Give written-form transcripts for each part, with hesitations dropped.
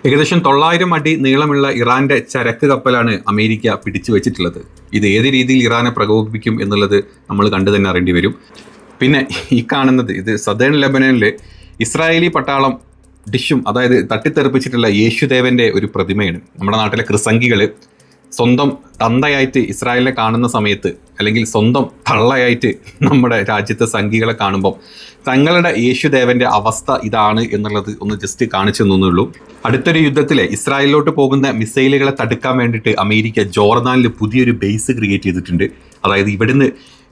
ഏകദേശം 900 അടി നീളമുള്ള ഇറാന്റെ ചരക്ക് കപ്പലാണ് അമേരിക്ക പിടിച്ചു വെച്ചിട്ടുള്ളത്. ഇത് ഏത് രീതിയിൽ ഇറാനെ പ്രകോപിപ്പിക്കും എന്നുള്ളത് നമ്മൾ കണ്ടു തന്നെ അറിയേണ്ടി വരും. പിന്നെ ഈ കാണുന്നത് ഇത് സദേൺ ലെബനനിൽ ഇസ്രായേലി പട്ടാളം ഡിഷും അതായത് തട്ടിത്തെറിപ്പിച്ചിട്ടുള്ള യേശുദേവന്റെ ഒരു പ്രതിമയാണ്. നമ്മുടെ നാട്ടിലെ ക്രിസംഗികൾ സ്വന്തം തന്തയായിട്ട് ഇസ്രായേലിനെ കാണുന്ന സമയത്ത് അല്ലെങ്കിൽ സ്വന്തം തള്ളയായിട്ട് നമ്മുടെ രാജ്യത്തെ സംഘികളെ കാണുമ്പം തങ്ങളുടെ യേശുദേവന്റെ അവസ്ഥ ഇതാണ് എന്നുള്ളത് ഒന്ന് ജസ്റ്റ് കാണിച്ചു തന്നുള്ളൂ. അടുത്തൊരു യുദ്ധത്തിലെ ഇസ്രായേലിലോട്ട് പോകുന്ന മിസൈലുകളെ തടുക്കാൻ വേണ്ടിയിട്ട് അമേരിക്ക ജോർദാനിൽ പുതിയൊരു ബേസ് ക്രിയേറ്റ് ചെയ്തിട്ടുണ്ട്. അതായത് ഇവിടുന്ന്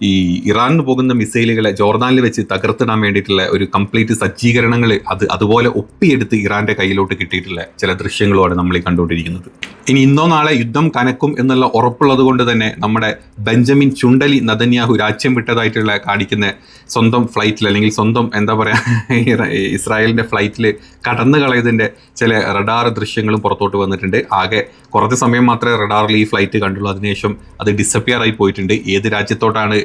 ഈ ഇറാനിന് പോകുന്ന മിസൈലുകളെ ജോർദാനിൽ വെച്ച് തകർത്തിടാൻ വേണ്ടിയിട്ടുള്ള ഒരു കംപ്ലീറ്റ് സജ്ജീകരണങ്ങൾ അതുപോലെ ഒപ്പിയെടുത്ത് ഇറാന്റെ കയ്യിലോട്ട് കിട്ടിയിട്ടുള്ള ചില ദൃശ്യങ്ങളുമാണ് നമ്മൾ ഈ കണ്ടുകൊണ്ടിരിക്കുന്നത്. ഇനി ഇന്നോ നാളെ യുദ്ധം കനക്കും എന്നുള്ള ഉറപ്പുള്ളത് കൊണ്ട് തന്നെ നമ്മുടെ ബെഞ്ചമിൻ ചുണ്ടലി നതന്യാഹു രാജ്യം വിട്ടതായിട്ടുള്ള കാണിക്കുന്ന സ്വന്തം ഫ്ലൈറ്റിൽ അല്ലെങ്കിൽ സ്വന്തം എന്താ പറയുക ഇസ്രായേലിന്റെ ഫ്ലൈറ്റിൽ കടന്നു കളയതിന്റെ ചില റഡാർ ദൃശ്യങ്ങളും പുറത്തോട്ട് വന്നിട്ടുണ്ട്. ആകെ കുറച്ച് സമയം മാത്രമേ റഡാറിൽ ഈ ഫ്ലൈറ്റ് കണ്ടുള്ളൂ. അതിനുശേഷം അത് ഡിസപ്പിയർ ആയി പോയിട്ടുണ്ട്. ഏത് രാജ്യത്തോട്ടാണ്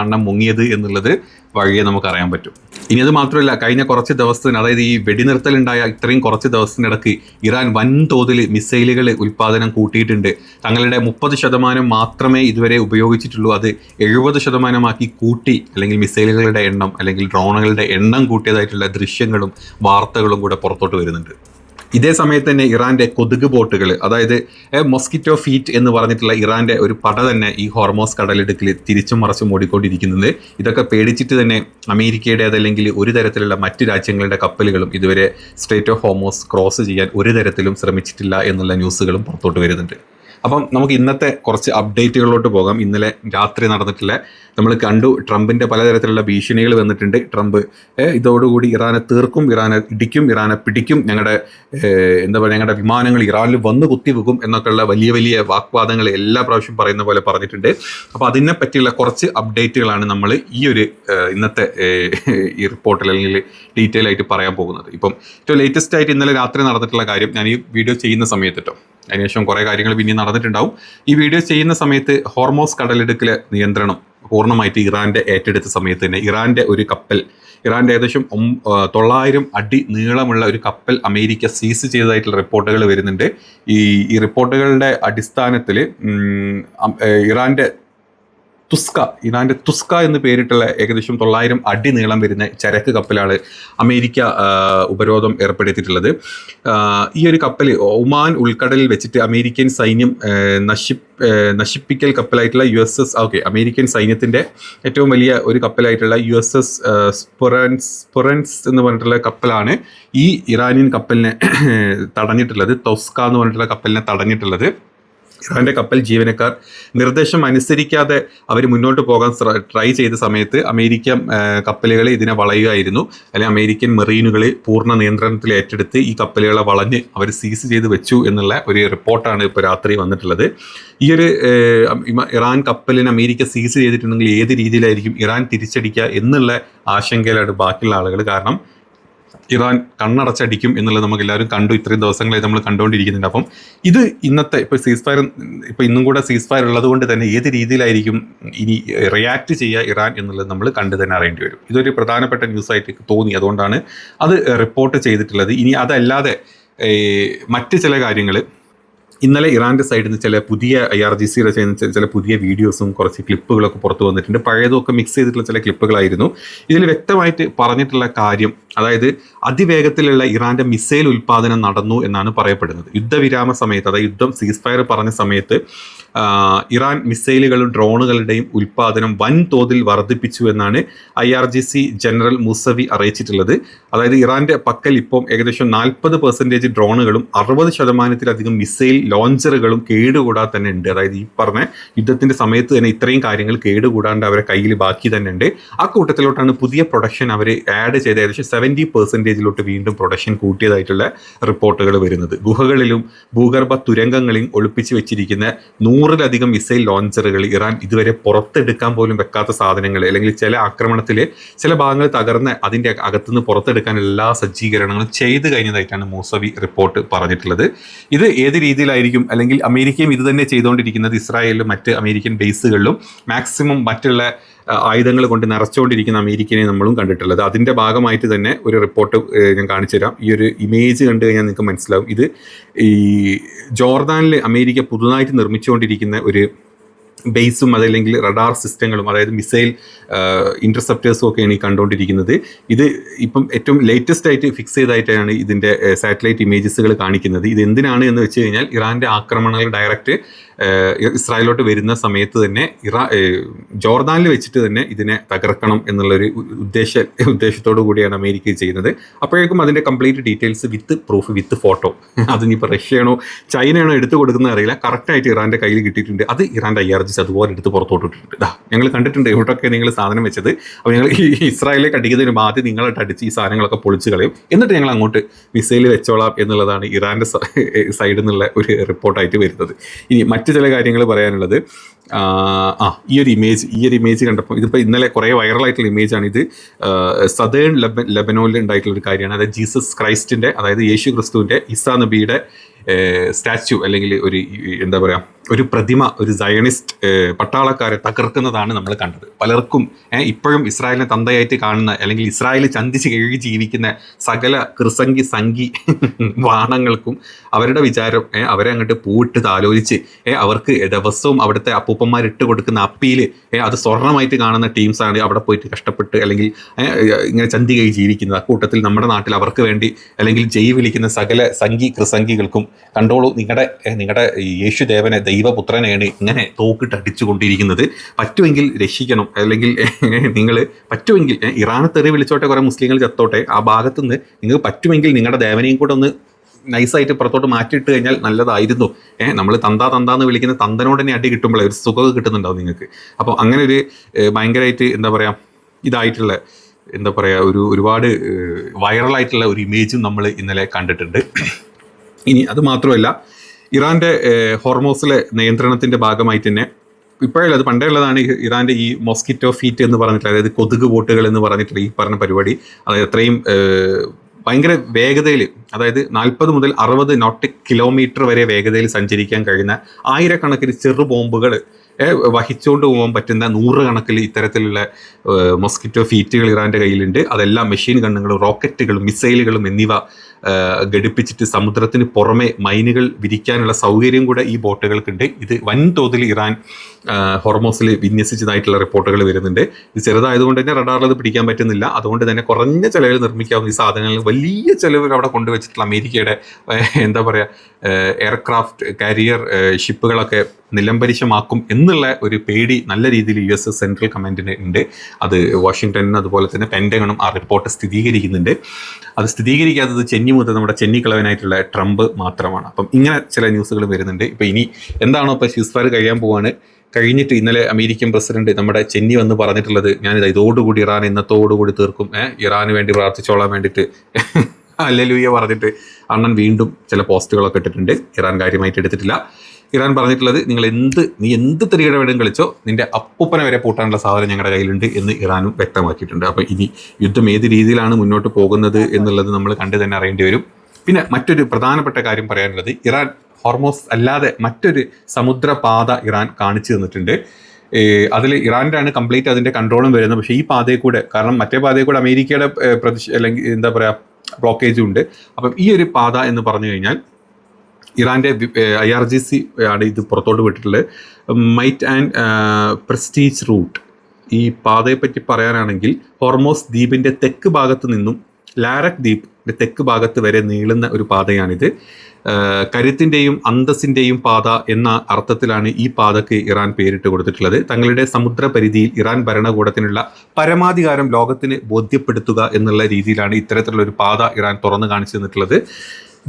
അണ്ണം മുങ്ങിയത് എന്നുള്ളത് വഴിയെ നമുക്ക് അറിയാൻ പറ്റും. ഇനി അത് മാത്രമല്ല, കഴിഞ്ഞ കുറച്ച് ദിവസത്തിന് അതായത് ഈ വെടിനിർത്തലുണ്ടായ ഇത്രയും കുറച്ച് ദിവസത്തിനിടയ്ക്ക് ഇറാൻ വൻതോതിൽ മിസൈലുകൾ ഉൽപ്പാദനം കൂട്ടിയിട്ടുണ്ട്. തങ്ങളുടെ 30% മാത്രമേ ഇതുവരെ ഉപയോഗിച്ചിട്ടുള്ളൂ. അത് 70% കൂട്ടി അല്ലെങ്കിൽ മിസൈലുകളുടെ എണ്ണം അല്ലെങ്കിൽ ഡ്രോണുകളുടെ എണ്ണം കൂട്ടിയതായിട്ടുള്ള ദൃശ്യങ്ങളും വാർത്തകളും കൂടെ പുറത്തോട്ട് വരുന്നുണ്ട്. ഇതേ സമയത്ത് തന്നെ ഇറാന്റെ കൊതുക് ബോട്ടുകൾ അതായത് മൊസ്കിറ്റോ ഫീറ്റ് എന്ന് പറഞ്ഞിട്ടുള്ള ഇറാന്റെ ഒരു പട തന്നെ ഈ ഹോർമോസ് കടലിടുക്കിൽ തിരിച്ചും മറച്ചും ഓടിക്കൊണ്ടിരിക്കുന്നത്. ഇതൊക്കെ പേടിച്ചിട്ട് തന്നെ അമേരിക്കയുടെ അതല്ലെങ്കിൽ ഒരു തരത്തിലുള്ള മറ്റ് രാജ്യങ്ങളുടെ കപ്പലുകളും ഇതുവരെ സ്ട്രേറ്റ് ഓഫ് ഹോർമോസ് ക്രോസ് ചെയ്യാൻ ഒരു തരത്തിലും ശ്രമിച്ചിട്ടില്ല എന്നുള്ള ന്യൂസുകളും പുറത്തോട്ട് വരുന്നുണ്ട്. അപ്പം നമുക്ക് ഇന്നത്തെ കുറച്ച് അപ്ഡേറ്റുകളിലോട്ട് പോകാം. ഇന്നലെ രാത്രി നടന്നിട്ടുള്ള നമ്മൾ കണ്ടു, ട്രംപിൻ്റെ പലതരത്തിലുള്ള ഭീഷണികൾ വന്നിട്ടുണ്ട്. ട്രംപ് ഇതോടുകൂടി ഇറാനെ തീർക്കും, ഇറാനെ ഇടിക്കും, ഇറാനെ പിടിക്കും, ഞങ്ങളുടെ ഞങ്ങളുടെ വിമാനങ്ങൾ ഇറാനിൽ വന്ന് കുത്തിവെക്കും എന്നൊക്കെയുള്ള വലിയ വലിയ വാഗ്വാദങ്ങൾ എല്ലാ പ്രാവശ്യം പറയുന്ന പോലെ പറഞ്ഞിട്ടുണ്ട്. അപ്പോൾ അതിനെ പറ്റിയുള്ള കുറച്ച് അപ്ഡേറ്റുകളാണ് നമ്മൾ ഈ ഒരു ഇന്നത്തെ ഈ റിപ്പോർട്ടിൽ അല്ലെങ്കിൽ ഡീറ്റെയിൽ ആയിട്ട് പറയാൻ പോകുന്നത്. ഇപ്പം ഏറ്റവും ലേറ്റസ്റ്റ് ആയിട്ട് ഇന്നലെ രാത്രി നടന്നിട്ടുള്ള കാര്യം ഞാൻ ഈ വീഡിയോ ചെയ്യുന്ന സമയത്ത് കേട്ടോ, അതിനുശേഷം കുറേ കാര്യങ്ങൾ പിന്നെ നടന്നിട്ടുണ്ടാവും. ഈ വീഡിയോ ചെയ്യുന്ന സമയത്ത് ഹോർമോസ് കടലിടുക്കിലെ നിയന്ത്രണം പൂർണ്ണമായിട്ട് ഇറാന്റെ ഏറ്റെടുത്ത സമയത്ത് തന്നെ ഇറാന്റെ ഒരു കപ്പൽ, ഇറാന്റെ ഏകദേശം 900 അടി നീളമുള്ള ഒരു കപ്പൽ അമേരിക്ക സീസ് ചെയ്തതായിട്ടുള്ള റിപ്പോർട്ടുകൾ വരുന്നുണ്ട്. ഈ റിപ്പോർട്ടുകളുടെ അടിസ്ഥാനത്തിൽ ഇറാന്റെ തുസ്ക എന്ന് പേരിട്ടുള്ള ഏകദേശം 900 അടി നീളം വരുന്ന ചരക്ക് കപ്പലാണ് അമേരിക്ക ഉപരോധം ഏർപ്പെടുത്തിയിട്ടുള്ളത്. ഈ ഒരു കപ്പൽ ഒമാൻ ഉൾക്കടലിൽ വെച്ചിട്ട് അമേരിക്കൻ സൈന്യം നശിപ്പിക്കൽ കപ്പലായിട്ടുള്ള അമേരിക്കൻ സൈന്യത്തിന്റെ ഏറ്റവും വലിയ ഒരു കപ്പലായിട്ടുള്ള USS സ്പുറൻസ് എന്ന് പറഞ്ഞിട്ടുള്ള കപ്പലാണ് ഈ ഇറാനിയൻ കപ്പലിനെ തടഞ്ഞിട്ടുള്ളത്. തുസ്ക എന്ന് പറഞ്ഞിട്ടുള്ള കപ്പലിനെ തടഞ്ഞിട്ടുള്ളത്. ഇറാന്റെ കപ്പൽ ജീവനക്കാർ നിർദ്ദേശം അനുസരിക്കാതെ അവർ മുന്നോട്ട് പോകാൻ ട്രൈ ചെയ്ത സമയത്ത് അമേരിക്കൻ കപ്പലുകൾ ഇതിനെ വളയുകയായിരുന്നു. അല്ലെങ്കിൽ അമേരിക്കൻ മെറീനുകൾ പൂർണ്ണ നിയന്ത്രണത്തിൽ ഏറ്റെടുത്ത് ഈ കപ്പലുകളെ വളഞ്ഞ് അവർ സീസ് ചെയ്ത് വെച്ചു എന്നുള്ള ഒരു റിപ്പോർട്ടാണ് ഇപ്പോൾ രാത്രി വന്നിട്ടുള്ളത്. ഈ ഒരു ഇറാൻ കപ്പലിനെ അമേരിക്ക സീസ് ചെയ്തിട്ടുണ്ടെങ്കിൽ ഏത് രീതിയിലായിരിക്കും ഇറാൻ തിരിച്ചടിക്കുക എന്നുള്ള ആശങ്കയിലാണ് ബാക്കിയുള്ള ആളുകൾ. കാരണം ഇറാൻ കണ്ണടച്ചടിക്കും എന്നുള്ളത് നമുക്ക് എല്ലാവരും കണ്ടു, ഇത്രയും ദിവസങ്ങളായി നമ്മൾ കണ്ടുകൊണ്ടിരിക്കുന്നുണ്ട്. അപ്പം ഇത് ഇന്നത്തെ ഇപ്പോൾ ഇന്നും കൂടെ സീസ് ഫയർ ഉള്ളത് കൊണ്ട് തന്നെ ഏത് രീതിയിലായിരിക്കും ഇനി റിയാക്ട് ചെയ്യുക ഇറാൻ എന്നുള്ളത് നമ്മൾ കണ്ടു തന്നെ അറിയേണ്ടി വരും. ഇതൊരു പ്രധാനപ്പെട്ട ന്യൂസായിട്ട് തോന്നി, അതുകൊണ്ടാണ് അത് റിപ്പോർട്ട് ചെയ്തിട്ടുള്ളത്. ഇനി അതല്ലാതെ മറ്റ് ചില കാര്യങ്ങൾ ഇന്നലെ ഇറാന്റെ സൈഡിൽ നിന്ന് ചില പുതിയ IRGCയുടെ ചെയ്യുന്ന ചില പുതിയ വീഡിയോസും കുറച്ച് ക്ലിപ്പുകളൊക്കെ പുറത്തു വന്നിട്ടുണ്ട്. പഴയതൊക്കെ മിക്സ് ചെയ്തിട്ടുള്ള ചില ക്ലിപ്പുകളായിരുന്നു. ഇതിൽ വ്യക്തമായിട്ട് പറഞ്ഞിട്ടുള്ള കാര്യം, അതായത് അതിവേഗത്തിലുള്ള ഇറാന്റെ മിസൈൽ ഉൽപ്പാദനം നടന്നു എന്നാണ് പറയപ്പെടുന്നത്. യുദ്ധവിരാമ സമയത്ത്, അതായത് യുദ്ധം സീസ് ഫയർ പറഞ്ഞ സമയത്ത് ഇറാൻ മിസൈലുകളും ഡ്രോണുകളുടെയും ഉൽപ്പാദനം വൻതോതിൽ വർദ്ധിപ്പിച്ചു എന്നാണ് IRGC ജനറൽ മുസവി അറിയിച്ചിട്ടുള്ളത്. അതായത് ഇറാന്റെ പക്കൽ ഇപ്പം ഏകദേശം 40% ഡ്രോണുകളും 60%-ലധികം മിസൈൽ ലോഞ്ചറുകളും കേടുകൂടാതെ തന്നെ ഉണ്ട്. അതായത് ഈ പറഞ്ഞ യുദ്ധത്തിന്റെ സമയത്ത് തന്നെ ഇത്രയും കാര്യങ്ങൾ കേടുകൂടാണ്ട് അവരെ കയ്യിൽ ബാക്കി തന്നെ ഉണ്ട്. ആ കൂട്ടത്തിലോട്ടാണ് പുതിയ പ്രൊഡക്ഷൻ അവർ ആഡ് ചെയ്ത് ഏകദേശം 70%-ലോട്ട് വീണ്ടും പ്രൊഡക്ഷൻ കൂട്ടിയതായിട്ടുള്ള റിപ്പോർട്ടുകൾ വരുന്നത്. ഗുഹകളിലും ഭൂഗർഭ തുരങ്കങ്ങളിലും ഒളിപ്പിച്ച് വെച്ചിരിക്കുന്ന 100-ലധികം മിസൈൽ ലോഞ്ചറുകൾ, ഇറാൻ ഇതുവരെ പുറത്തെടുക്കാൻ പോലും വെക്കാത്ത സാധനങ്ങൾ, അല്ലെങ്കിൽ ചില ആക്രമണത്തിൽ ചില ഭാഗങ്ങൾ തകർന്ന് അതിൻ്റെ അകത്തുനിന്ന് പുറത്തെടുക്കാൻ എല്ലാ സജ്ജീകരണങ്ങളും ചെയ്തു കഴിഞ്ഞതായിട്ടാണ് മുസവി റിപ്പോർട്ട് പറഞ്ഞിട്ടുള്ളത്. ഇത് ഏത് രീതിയിലായിരിക്കും രീതിയിലായിരിക്കും, അല്ലെങ്കിൽ അമേരിക്കയും ഇത് തന്നെ ചെയ്തുകൊണ്ടിരിക്കുന്നത്. ഇസ്രായേലിലും മറ്റ് അമേരിക്കൻ ബേസുകളിലും മാക്സിമം മറ്റുള്ള ആയുധങ്ങൾ കൊണ്ട് നിറച്ചുകൊണ്ടിരിക്കുന്ന അമേരിക്കനെ നമ്മളും കണ്ടിട്ടുള്ളത്. അതിൻ്റെ ഭാഗമായിട്ട് തന്നെ ഒരു റിപ്പോർട്ട് ഞാൻ കാണിച്ചു തരാം. ഈ ഒരു ഇമേജ് കണ്ടു കഴിഞ്ഞാൽ നിങ്ങൾക്ക് മനസ്സിലാവും. ഇത് ഈ ജോർദാനിൽ അമേരിക്ക പുതുതായിട്ട് നിർമ്മിച്ചുകൊണ്ടിരിക്കുന്ന ഒരു ബേസും അതല്ലെങ്കിൽ റഡാർ സിസ്റ്റങ്ങളും, അതായത് മിസൈൽ ഇൻ്റർസെപ്റ്റേഴ്സും ഒക്കെയാണ് ഈ കണ്ടുകൊണ്ടിരിക്കുന്നത്. ഇത് ഇപ്പം ഏറ്റവും ലേറ്റസ്റ്റ് ആയിട്ട് ഫിക്സ് ചെയ്തായിട്ടാണ് ഇതിൻ്റെ സാറ്റലൈറ്റ് ഇമേജസുകൾ കാണിക്കുന്നത്. ഇത് എന്തിനാണ് എന്ന് വെച്ച് കഴിഞ്ഞാൽ ഇറാൻ്റെ ആക്രമണങ്ങൾ ഡയറക്റ്റ് ഇസ്രായേലിലോട്ട് വരുന്ന സമയത്ത് തന്നെ ജോർദാനിൽ വെച്ചിട്ട് തന്നെ ഇതിനെ തകർക്കണം എന്നുള്ളൊരു ഉദ്ദേശത്തോടു കൂടിയാണ് അമേരിക്ക ചെയ്യുന്നത്. അപ്പോഴേക്കും അതിൻ്റെ complete details with proof with photo, അതിനിപ്പോൾ റഷ്യയാണോ ചൈനയാണോ എടുത്തു കൊടുക്കുന്നത് അറിയില്ല, കറക്റ്റായിട്ട് ഇറാൻ്റെ കയ്യിൽ കിട്ടിയിട്ടുണ്ട്. അത് ഇറാൻ്റെ IRGC അതുപോലെ എടുത്ത് പുറത്തോട്ട് ഇട്ടിട്ടുണ്ട്. ഞങ്ങൾ കണ്ടിട്ടുണ്ട് എവിടെയൊക്കെ നിങ്ങൾ സാധനം വെച്ചത്. അപ്പോൾ ഞങ്ങൾ ഈ ഇസ്രായേലിലേക്ക് അടിക്കുന്നതിന് മുമ്പ് ആദ്യം നിങ്ങളായിട്ട് അടിച്ച് ഈ സാധനങ്ങളൊക്കെ പൊളിച്ച് കളയും, എന്നിട്ട് ഞങ്ങൾ അങ്ങോട്ട് മിസൈൽ വെച്ചോളാം എന്നുള്ളതാണ് ഇറാൻ്റെ സൈഡിൽ നിന്നുള്ള ഒരു റിപ്പോർട്ടായിട്ട് വരുന്നത്. ഇനി മറ്റു ചില കാര്യങ്ങൾ പറയാനുള്ളത്, ഈ ഒരു ഇമേജ് കണ്ടപ്പോൾ, ഇതിപ്പോൾ ഇന്നലെ കുറേ വൈറലായിട്ടുള്ള ഇമേജാണ് ഇത്. സദേൺ ലെബനോനിൽ ഉണ്ടായിട്ടുള്ള ഒരു കാര്യമാണ്. അതായത് ജീസസ് ക്രൈസ്റ്റിൻ്റെ, അതായത് യേശു ക്രിസ്തുവിൻ്റെ, ഈസാ നബിയുടെ സ്റ്റാച്യു അല്ലെങ്കിൽ ഒരു എന്താ പറയുക ഒരു പ്രതിമ, ഒരു സയണിസ്റ്റ് പട്ടാളക്കാരെ തകർക്കുന്നതാണ് നമ്മൾ കണ്ടത്. പലർക്കും ഇപ്പോഴും ഇസ്രായേലിനെ തന്തയായിട്ട് കാണുന്ന, അല്ലെങ്കിൽ ഇസ്രായേൽ ചന്തിച്ച് കഴുകി ജീവിക്കുന്ന സകല സംഘി വാണങ്ങൾക്കും അവരുടെ വിചാരം അവരെ അങ്ങോട്ട് പൂവിട്ട് താലോലിച്ച് അവർക്ക് ദിവസവും അവിടുത്തെ അപ്പൂപ്പന്മാരിട്ട് കൊടുക്കുന്ന അപ്പിയിൽ അത് സ്വർണ്ണമായിട്ട് കാണുന്ന ടീംസാണ് അവിടെ പോയിട്ട് കഷ്ടപ്പെട്ട് അല്ലെങ്കിൽ ഇങ്ങനെ ചന്തി കഴുകി ജീവിക്കുന്നത്. അക്കൂട്ടത്തിൽ നമ്മുടെ നാട്ടിൽ അവർക്ക് വേണ്ടി അല്ലെങ്കിൽ ജയ് വിളിക്കുന്ന സകല സംഘികൾക്കും കണ്ടോളൂ, നിങ്ങളുടെ യേശുദേവനെ ദൈവപുത്രനെയാണ് ഇങ്ങനെ തോക്കിട്ട് അടിച്ചുകൊണ്ടിരിക്കുന്നത്, പറ്റുമെങ്കിൽ രക്ഷിക്കണം, അല്ലെങ്കിൽ നിങ്ങൾ പറ്റുമെങ്കിൽ ഇറാനെ തെറി വിളിച്ചോട്ടെ, കുറേ മുസ്ലിങ്ങൾ ചത്തോട്ടെ, ആ ഭാഗത്തുനിന്ന് നിങ്ങൾക്ക് പറ്റുമെങ്കിൽ നിങ്ങളുടെ ദേവനെയും കൂടെ ഒന്ന് നൈസായിട്ട് പുറത്തോട്ട് മാറ്റിയിട്ട് കഴിഞ്ഞാൽ നല്ലതായിരുന്നു. നമ്മൾ തന്താന്ന് വിളിക്കുന്ന തന്തനോട് തന്നെ അടി കിട്ടുമ്പോഴേ ഒരു സുഖം കിട്ടുന്നുണ്ടാവും നിങ്ങൾക്ക്. അപ്പോൾ അങ്ങനെ ഒരു ഭയങ്കരമായിട്ട് എന്താ പറയുക ഇതായിട്ടുള്ള എന്താ പറയുക ഒരുപാട് വൈറലായിട്ടുള്ള ഒരു ഇമേജും നമ്മൾ ഇന്നലെ കണ്ടിട്ടുണ്ട്. ഇനി അത് മാത്രമല്ല, ഇറാൻ്റെ ഹോർമോസിലെ നിയന്ത്രണത്തിൻ്റെ ഭാഗമായിട്ട് തന്നെ ഇപ്പോഴല്ല, അത് പണ്ടേ ഉള്ളതാണ് ഇറാൻ്റെ ഈ മോസ്കിറ്റോ ഫീറ്റ് എന്ന് പറഞ്ഞിട്ടുള്ള, അതായത് കൊതുക് ബോട്ടുകൾ എന്ന് പറഞ്ഞിട്ടുള്ള ഈ പറഞ്ഞ പരിപാടി. അതായത് അത്രയും ഭയങ്കര വേഗതയിൽ, അതായത് 40 മുതൽ 60 നോട്ടിക് കിലോമീറ്റർ വരെ വേഗതയിൽ സഞ്ചരിക്കാൻ കഴിയുന്ന ആയിരക്കണക്കിന് ചെറു ബോംബുകൾ വഹിച്ചുകൊണ്ട് പോകാൻ പറ്റുന്ന 100 കണക്കിൽ ഇത്തരത്തിലുള്ള മോസ്കിറ്റോ ഫീറ്റുകൾ ഇറാൻ്റെ കയ്യിലുണ്ട്. അതെല്ലാം മെഷീൻ ഗണ്ണുകളും റോക്കറ്റുകളും മിസൈലുകളും എന്നിവ ഘടിപ്പിച്ചിട്ട് സമുദ്രത്തിന് പുറമെ മൈനുകൾ വിരിക്കാനുള്ള സൗകര്യം കൂടെ ഈ ബോട്ടുകൾക്കുണ്ട്. ഇത് വൻതോതിൽ ഇറാൻ ഹോർമോസിൽ വിന്യസിച്ചതായിട്ടുള്ള റിപ്പോർട്ടുകൾ വരുന്നുണ്ട്. ഇത് ചെറുതായതുകൊണ്ട് തന്നെ റഡാറിൽ അത് പിടിക്കാൻ പറ്റുന്നില്ല. അതുകൊണ്ട് തന്നെ കുറഞ്ഞ ചിലവിൽ നിർമ്മിക്കാവുന്ന ഈ സാധനങ്ങൾ വലിയ ചിലവിൽ അവിടെ കൊണ്ടുവച്ചിട്ടുള്ള അമേരിക്കയുടെ എന്താ പറയുക എയർക്രാഫ്റ്റ് കാരിയർ ഷിപ്പുകളൊക്കെ നിലംപരിശമാക്കും എന്നുള്ള ഒരു പേടി നല്ല രീതിയിൽ US സെൻട്രൽ കമാൻഡിന് ഉണ്ട്. അത് വാഷിങ്ടണിനും അതുപോലെ തന്നെ പെൻറ്റഗണും ആ റിപ്പോർട്ട് സ്ഥിരീകരിക്കുന്നുണ്ട്. അത് സ്ഥിരീകരിക്കാത്തത് നമ്മുടെ ചെന്നിക്കളവനായിട്ടുള്ള ട്രംപ് മാത്രമാണ്. അപ്പം ഇങ്ങനെ ചില ന്യൂസുകൾ വരുന്നുണ്ട്. ഇപ്പം ഇനി എന്താണോ ഇപ്പോൾ സീസ്ഫയർ കഴിയാൻ പോവാണ്. കഴിഞ്ഞിട്ട് ഇന്നലെ അമേരിക്കൻ പ്രസിഡന്റ് നമ്മുടെ ചെന്നി വന്ന് പറഞ്ഞിട്ടുള്ളത്, ഞാനിത് ഇതോടുകൂടി ഇറാൻ ഇന്നത്തോടുകൂടി തീർക്കും, ഇറാന് വേണ്ടി പ്രാർത്ഥിച്ചോളാൻ വേണ്ടിയിട്ട് ഹല്ലേലൂയ പറഞ്ഞിട്ട് അണ്ണൻ വീണ്ടും ചില പോസ്റ്റുകളൊക്കെ ഇട്ടിട്ടുണ്ട്. ഇറാൻ കാര്യമായിട്ട് എടുത്തിട്ടില്ല. ഇറാൻ പറഞ്ഞിട്ടുള്ളത്, നീ എന്ത് തെറിയുടെ വേണം കളിച്ചോ, നിന്റെ അപ്പൂപ്പനെ വരെ പൂട്ടാനുള്ള സാധനം ഞങ്ങളുടെ കയ്യിലുണ്ട് എന്ന് ഇറാനും വ്യക്തമാക്കിയിട്ടുണ്ട്. അപ്പോൾ ഇനി യുദ്ധം ഏത് രീതിയിലാണ് മുന്നോട്ട് പോകുന്നത് എന്നുള്ളത് നമ്മൾ കണ്ടു തന്നെ അറിയേണ്ടി വരും. പിന്നെ മറ്റൊരു പ്രധാനപ്പെട്ട കാര്യം പറയാനുള്ളത്, ഇറാൻ ഹോർമോസ് അല്ലാതെ മറ്റൊരു സമുദ്രപാത ഇറാൻ കാണിച്ചു തന്നിട്ടുണ്ട്. അതിൽ ഇറാൻ്റെ ആണ് കംപ്ലീറ്റ് അതിൻ്റെ കൺട്രോളും വരുന്നത്. പക്ഷേ ഈ പാതയിൽ കൂടെ, കാരണം മറ്റേ പാതയിൽ കൂടെ അമേരിക്കയുടെ അല്ലെങ്കിൽ എന്താ പറയുക ബ്ലോക്കേജും ഉണ്ട്. അപ്പം ഈ ഒരു പാത എന്ന് പറഞ്ഞു കഴിഞ്ഞാൽ ഇറാൻ്റെ IRGC ആണ് ഇത് പുറത്തോട്ട് വിട്ടിട്ടുള്ളത്. Might and prestige route. ഈ പാതയെപ്പറ്റി പറയാനാണെങ്കിൽ ഹോർമോസ് ദ്വീപിൻ്റെ തെക്ക് ഭാഗത്ത് നിന്നും ലാരക് ദ്വീപിൻ്റെ തെക്ക് ഭാഗത്ത് വരെ നീളുന്ന ഒരു പാതയാണിത്. കരുത്തിൻ്റെയും അന്തസ്സിൻ്റെയും പാത എന്ന അർത്ഥത്തിലാണ് ഈ പാതയ്ക്ക് ഇറാൻ പേരിട്ട് കൊടുത്തിട്ടുള്ളത്. തങ്ങളുടെ സമുദ്ര പരിധിയിൽ ഇറാൻ ഭരണകൂടത്തിനുള്ള പരമാധികാരം ലോകത്തിന് ബോധ്യപ്പെടുത്തുക എന്നുള്ള രീതിയിലാണ് ഇത്തരത്തിലുള്ള ഒരു പാത ഇറാൻ തുറന്നു കാണിച്ചു തന്നിട്ടുള്ളത്.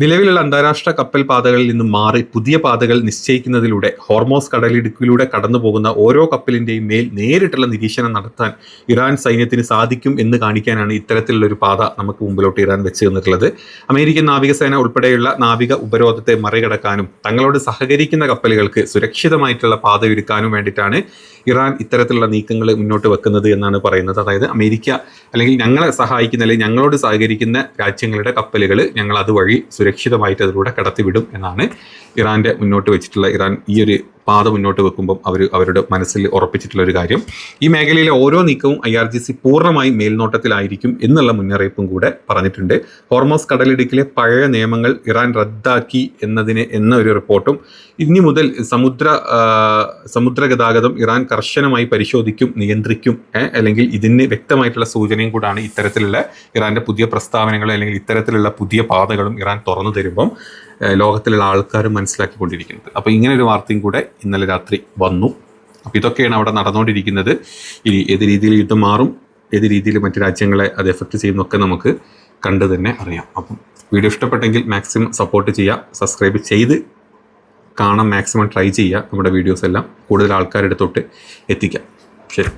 നിലവിലുള്ള അന്താരാഷ്ട്ര കപ്പൽ പാതകളിൽ നിന്നും മാറി പുതിയ പാതകൾ നിശ്ചയിക്കുന്നതിലൂടെ ഹോർമോസ് കടലിടുക്കിലൂടെ കടന്നു പോകുന്ന ഓരോ കപ്പലിൻ്റെയും മേൽ നേരിട്ടുള്ള നിരീക്ഷണം നടത്താൻ ഇറാൻ സൈന്യത്തിന് സാധിക്കും എന്ന് കാണിക്കാനാണ് ഇത്തരത്തിലുള്ളൊരു പാത നമുക്ക് മുമ്പിലോട്ട് ഇറാൻ വെച്ച് തന്നിട്ടുള്ളത്. അമേരിക്കൻ നാവികസേന ഉൾപ്പെടെയുള്ള നാവിക ഉപരോധത്തെ മറികടക്കാനും തങ്ങളോട് സഹകരിക്കുന്ന കപ്പലുകൾക്ക് സുരക്ഷിതമായിട്ടുള്ള പാത ഒരുക്കാനും വേണ്ടിയിട്ടാണ് ഇറാൻ ഇത്തരത്തിലുള്ള നീക്കങ്ങൾ മുന്നോട്ട് വെക്കുന്നത് എന്നാണ് പറയുന്നത്. അതായത് അമേരിക്ക അല്ലെങ്കിൽ ഞങ്ങളെ സഹായിക്കുന്ന അല്ലെങ്കിൽ ഞങ്ങളോട് സഹകരിക്കുന്ന രാജ്യങ്ങളുടെ കപ്പലുകൾ ഞങ്ങൾ അതുവഴി സുരക്ഷിതമായിട്ട് അതിലൂടെ കടത്തിവിടും എന്നാണ് ഇറാൻ്റെ മുന്നോട്ട് വെച്ചിട്ടുള്ള ഇറാൻ ഈ ഒരു പാത മുന്നോട്ട് വെക്കുമ്പം അവരുടെ മനസ്സിൽ ഉറപ്പിച്ചിട്ടുള്ള ഒരു കാര്യം. ഈ മേഖലയിലെ ഓരോ നീക്കവും IRGC പൂർണ്ണമായും മേൽനോട്ടത്തിലായിരിക്കും എന്നുള്ള മുന്നറിയിപ്പും കൂടെ പറഞ്ഞിട്ടുണ്ട്. ഹോർമോസ് കടലിടുക്കിലെ പഴയ നിയമങ്ങൾ ഇറാൻ റദ്ദാക്കി എന്ന ഒരു റിപ്പോർട്ടും ഇനി മുതൽ സമുദ്ര ഗതാഗതം ഇറാൻ കർശനമായി പരിശോധിക്കും, നിയന്ത്രിക്കും, അല്ലെങ്കിൽ ഇതിന് വ്യക്തമായിട്ടുള്ള സൂചനയും കൂടാണ് ഇത്തരത്തിലുള്ള ഇറാന്റെ പുതിയ പ്രസ്താവനകൾ അല്ലെങ്കിൽ ഇത്തരത്തിലുള്ള പുതിയ പാതകളും ഇറാൻ തുറന്നു തരുമ്പം ലോകത്തിലുള്ള ആൾക്കാരും മനസ്സിലാക്കിക്കൊണ്ടിരിക്കുന്നത്. അപ്പോൾ ഇങ്ങനെ ഒരു വാർത്തയും കൂടെ ഇന്നലെ രാത്രി വന്നു. അപ്പോൾ ഇതൊക്കെയാണ് അവിടെ നടന്നുകൊണ്ടിരിക്കുന്നത്. ഇനി ഏത് രീതിയിൽ യുദ്ധം മാറും, ഏത് രീതിയിൽ മറ്റു രാജ്യങ്ങളെ അത് എഫക്റ്റ് ചെയ്യുന്നൊക്കെ നമുക്ക് കണ്ടു തന്നെ അറിയാം. അപ്പം വീഡിയോ ഇഷ്ടപ്പെട്ടെങ്കിൽ മാക്സിമം സപ്പോർട്ട് ചെയ്യുക, സബ്സ്ക്രൈബ് ചെയ്ത് കാണാൻ മാക്സിമം ട്രൈ ചെയ്യുക. നമ്മുടെ വീഡിയോസ് എല്ലാം കൂടുതൽ ആൾക്കാരുടെ തൊട്ട് എത്തിക്കാം.